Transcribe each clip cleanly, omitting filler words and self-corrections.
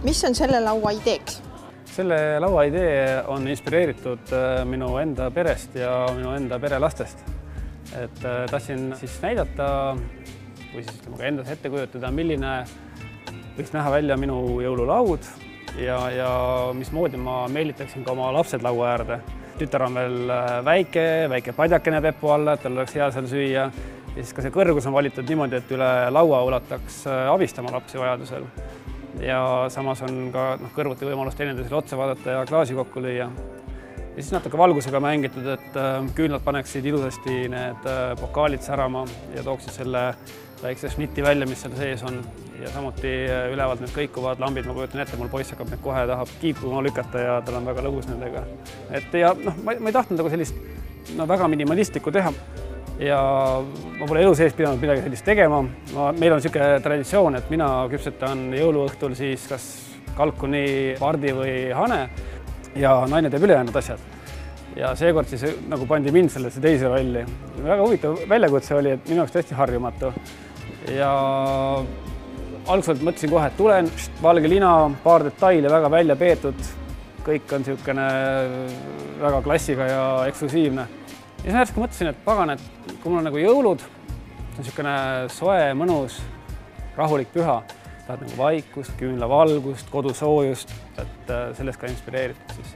Mis on selle laua ideeks? Selle laua idee on inspireeritud minu enda perest ja minu enda perelastest. Et tahtsin siis näidata või siis ka endas ette kujutada, milline võiks näha välja minu jõululaud ja mismoodi ma meelitaksin ka oma lapsed laua äärde. Tütar on veel väike padjakene pepu alla, et tal oleks hea seal süüa. Ja siis ka see kõrgus on valitud niimoodi, et üle laua ulataks abistama lapsi vajadusel. Ja samas on ka kõrvuti võimalus teineteisele otsa vaadata ja klaasi kokku lüüa. Ja siis natuke valgusega mängitud, et küünlad paneksid ilusasti need pokaalid särama ja tooksid selle väikse šnitti välja, mis seal sees on. Ja samuti ülevalt need kõikuvad lambid, ma kujutan ette, mul poiss hakkab need kohe tahab kiipuma lükata ja tal on väga lõbus nendega. Et ja ma ei tahtnud nagu sellist väga minimalistlikku teha. Ja ma pole elu sees pidanud midagi sellist tegema. Meil on selline traditsioon, et mina küpsetan jõuluõhtul siis kas kalkuni, pardi või hane ja naine teeb ülejäänud asjad. Ja seekord siis nagu pandi mind sellesse teise rolli. Väga huvitav väljakutse oli, et minu jaoks tõesti harjumatu. Ja algselt mõtlesin kohe, et tulen, valge lina, paar detaili väga välja peetud. Kõik on selline väga klassiga ja eksklusiivne. Ja siis järsku mõtlesin, et pagan, et kui mul on nagu jõulud, see on selline soe, mõnus, rahulik püha. Tahad nagu vaikust, küünlavalgust, kodusoojust, et sellest ka inspireeritud siis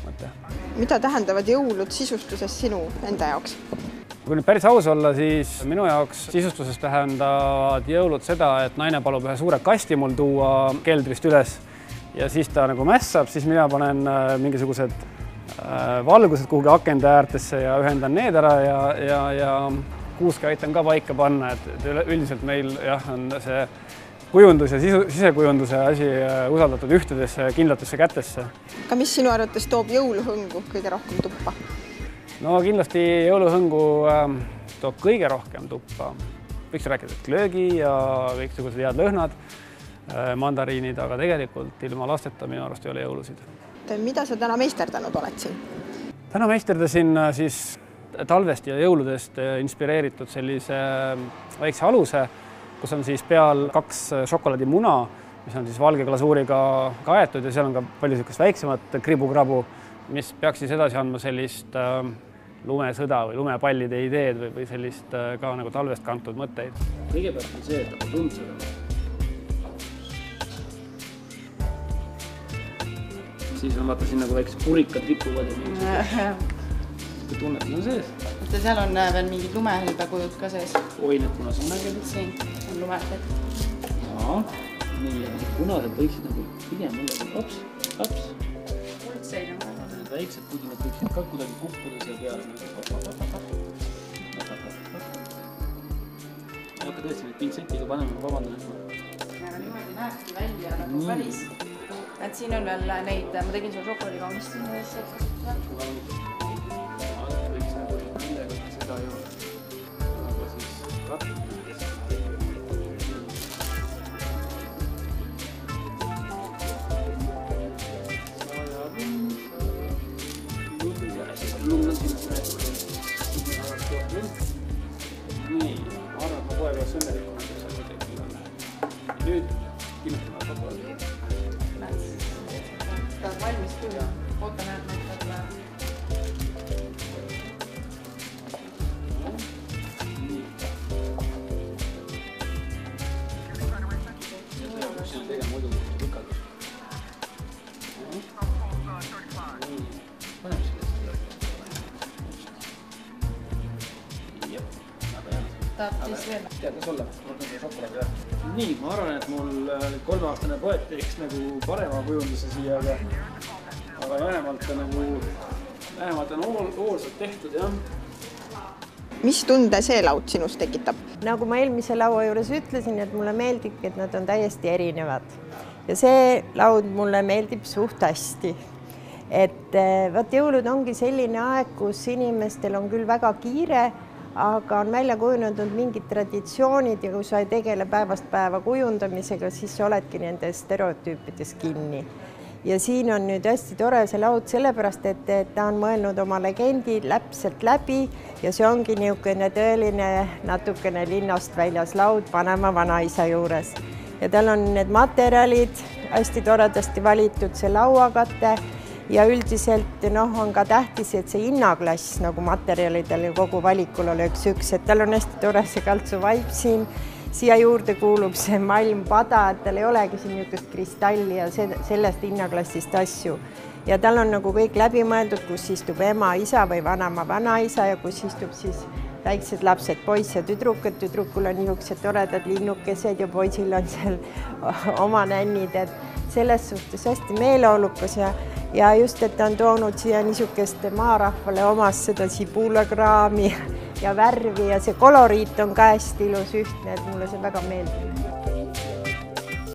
mõte. Mida tähendavad jõulud sisustuses sinu enda jaoks? Kui nüüd päris aus olla, siis minu jaoks sisustuses tähendavad jõulud seda, et naine palub ühe suure kasti mul tuua keldrist üles ja siis ta nagu mässab, siis mina panen mingisugused valgused kuhugi akende äärtesse ja ühendan need ära ja kuuske aitan ka paika panna, et üldiselt meil on see kujundus ja sisekujunduse asi usaldatud ühtedesse kindlatesse kätesse. Ka mis sinu arvates toob jõuluhõngu kõige rohkem tuppa? No kindlasti jõuluhõngu toob kõige rohkem tuppa. Võiks rääkida klöögi ja kõiksugused head lõhnad, mandariinid, aga tegelikult ilma lasteta minu arust ei ole jõulusid. Mida sa täna meisterdanud oled siin? Täna meisterdasin siis talvest ja jõuludest inspireeritud sellise väikse aluse, kus on siis peal 2 šokolaadimuna, mis on siis valge glasuuriga kaetud ja seal on ka palju sellist väiksemat kribu-krabu, mis peaks siis edasi andma sellist lumesõda või lumepallide ideed või sellist ka nagu talvest kantud mõtteid. Kõigepealt on see, et ta tundse. Siis on vaata siin nagu väikse purikad ripuvad ja mingi tunned on sees. Mõtle, seal on veel mingid lumehelbekujud ka sees. Oi, need punased nägid. Siin on lumehelbed. Jaa, nii ja punased võiksid nagu pigem olla laps. Kuldseid on väga. Need väiksed pudinad võiksid ka kuidagi kukkuda seal peale. Ma ei hakka tõesti neid pintsetiga panema, vabandan, et ma... Aga niimoodi näebki välja nagu päris. Et siin on veel neid, ma tegin sulle šokolaadikaunist siin ees kasutada. Võiks nagu millega seda ju aga siis katsutada. Lumn on siin nii, ma arvan, et ma kohe peaks õnnelikult. Nüüd kinnitame šokolaadi. Ta on valmis tulla. Oota näed näitada. See on tegema muidu lükaldus. Paneme selle. Jep, väga hea. Tahab siis veel? Teades olla, ma võtan selle šokolaadi ära. Nii, ma arvan, et mul 3-aastane poeg teeks nagu parema kujunduse siia, aga vähemalt on hoolsalt tehtud, jah. Mis tunde see laud sinus tekitab? Nagu ma eelmise laua juures ütlesin, et mulle meeldib, et nad on täiesti erinevad. Ja see laud mulle meeldib suht hästi. Et vaat jõulud ongi selline aeg, kus inimestel on küll väga kiire, aga on välja kujunenud mingid traditsioonid ja kui sa ei tegele päevast päeva kujundamisega, siis sa oledki nende stereotüüpides kinni. Ja siin on nüüd hästi tore see laud sellepärast, et ta on mõelnud oma legendi läpselt läbi ja see ongi niisugune tõeline natukene linnast väljas laud vanema vanaisa juures. Ja tal on need materjalid hästi toredasti valitud see lauakate ja üldiselt on ka tähtis, et see hinnaklass nagu materjalidel ja kogu valikul oleks üks, et tal on hästi tore see kaltsu vaip siin. Siia juurde kuulub see malmpada, et tal ei olegi siin niisugust kristalli ja sellest hinnaklassist asju. Ja tal on nagu kõik läbi mõeldud, kus istub ema, isa või vanema, vanaisa ja kus istub siis väiksed lapsed, poiss ja tüdrukad. Tüdrukul on niisugused toredad linnukesed ja poisil on seal oma nännid, et selles suhtes hästi meeleolukas ja just, et ta on toonud siia niisugust maarahvale omas seda sibulakraami ja värvi ja see koloriit on ka hästi ilus ühtne, et mulle see väga meeldib.